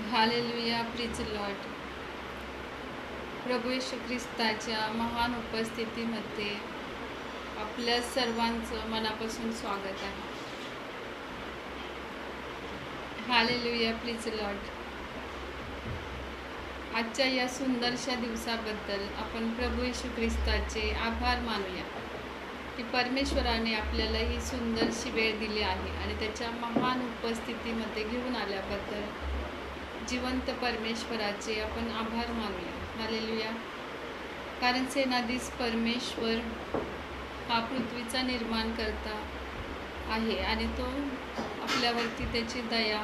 Hallelujah, प्रिज Lord. प्रभू येशू ख्रिस्ताच्या महान उपस्थितीमध्ये आपल्या सर्वांचं मनापासून स्वागत आहे. Hallelujah, प्रिज Lord. आजच्या या सुंदरशा दिवसाबद्दल आपण प्रभू येशू ख्रिस्ताचे आभार मानूया की परमेश्वराने आपल्याला ही सुंदरशी वेळ दिली आहे आणि त्याच्या महान उपस्थितीमध्ये घेऊन आल्याबद्दल जिवंत परमेश्वराचे आपण आभार मानूया. हालेलुया. कारण सेनाधीश परमेश्वर हा पृथ्वीचा निर्माण करता आहे आणि तो आपल्यावरती त्याची दया,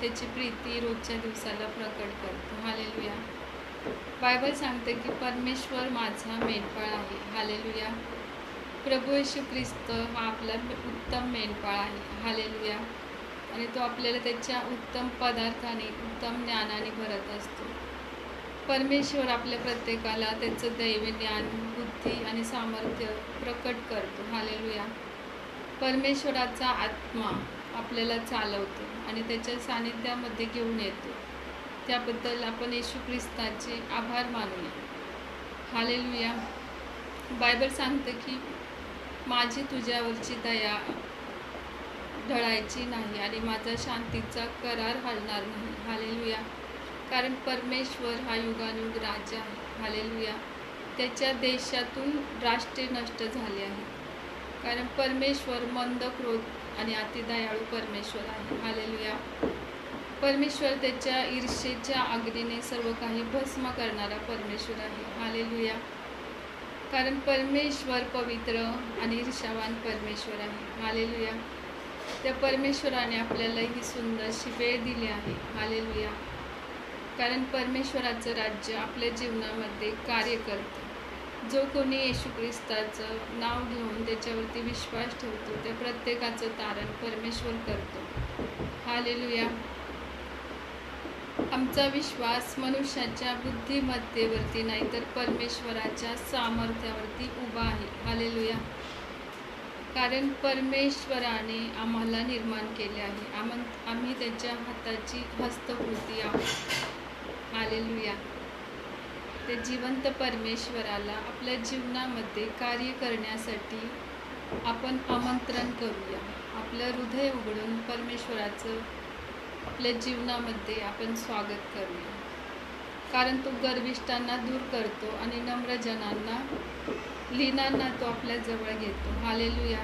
त्याची प्रीती रोजच्या दिवसाला प्रकट करतो. हालेलुया. बायबल सांगते की परमेश्वर माझा मेंढपाळ आहे. हालेलुया. प्रभू येशू ख्रिस्त हा आपला उत्तम मेंढपाळ आहे. हालेलुया. आणि तो आपल्याला त्याच्या उत्तम पदार्थाने, उत्तम ज्ञानाने भरत असतो. परमेश्वर आपल्या प्रत्येकाला त्याचं दैवी ज्ञान, बुद्धी आणि सामर्थ्य प्रकट करतो. हालेलुया. परमेश्वराचा आत्मा आपल्याला चालवतो आणि त्याच्या सानिध्यामध्ये घेऊन येतो. त्याबद्दल आपण येशू ख्रिस्ताचे आभार मानूया. हालेलुया. बायबल सांगते की माझी तुझ्यावरची दया ढळायची नाही आणि माझा शांतीचा करार हलणार नाही. हालेलुया. कारण परमेश्वर हा युगानुयुग राजा आहे. हालेलुया. त्याच्या देशातून राष्ट्रे नष्ट झाली आहे. कारण परमेश्वर मंद, क्रोध आणि अतिदयाळू परमेश्वर आहे. हालेलुया. परमेश्वर त्याच्या ईर्षेच्या अग्नीने सर्व काही भस्म करणारा परमेश्वर आहे. हालेलुया. कारण परमेश्वर पवित्र आणि ईर्ष्यावान परमेश्वर आहे. हालेलुया. त्या परमेश्वराने आपल्याला ही सुंदरशी वेळ दिली आहे. हालेलुया. कारण परमेश्वराचं राज्य आपल्या जीवनामध्ये कार्य करतं. जो कोणी येशू ख्रिस्ताचं नाव घेऊन त्याच्यावरती विश्वास ठेवतो त्या प्रत्येकाचं तारण परमेश्वर करतो. हालेलुया. आमचा विश्वास मनुष्याच्या बुद्धिमत्तेवरती नाही तर परमेश्वराच्या सामर्थ्यावरती उभा आहे. हालेलुया. कारण परमेश्वराने आम्हाला निर्माण केले आहे. आम्ही त्याच्या हाताची हस्तकृती आहोत. हालेलुया. ते जिवंत परमेश्वराला आपल्या जीवनामध्ये कार्य करण्यासाठी आपण आमंत्रण करूया. आपलं हृदय उघडून परमेश्वराचं आपल्या जीवनामध्ये आपण स्वागत करूया. कारण तो गर्विष्ठांना दूर करतो आणि नम्रजनांना, लीनांना तो आपल्या जवळ घेतो. हालेलुया.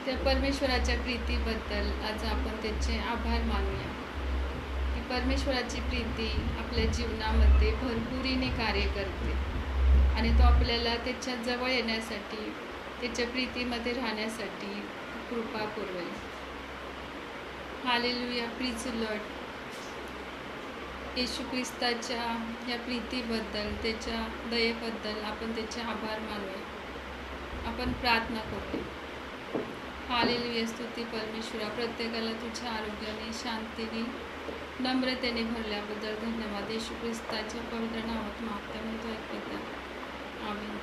त्या परमेश्वराच्या प्रीतीबद्दल आज आपण त्याचे आभार मानूया की परमेश्वराची प्रीती आपल्या जीवनामध्ये भरपुरीने कार्य करते आणि तो आपल्याला त्याच्या जवळ येण्यासाठी, त्याच्या प्रीतीमध्ये राहण्यासाठी कृपा पुरवेल. हालेलुया. प्रिज लॉर्ड. येशू ख्रिस्ताच्या या प्रीतीबद्दल, त्याच्या दयेबद्दल आपण त्याचे आभार मानूया. आपण प्रार्थना करूया. हालेलुया. स्तुती परमेश्वरा. प्रत्येकाला तुझ्या आरोग्याने, शांतीने, नम्रतेने भरल्याबद्दल धन्यवाद. येशू ख्रिस्ताच्या पवित्र नावात मागता म्हणतो ऐकता. आमेन.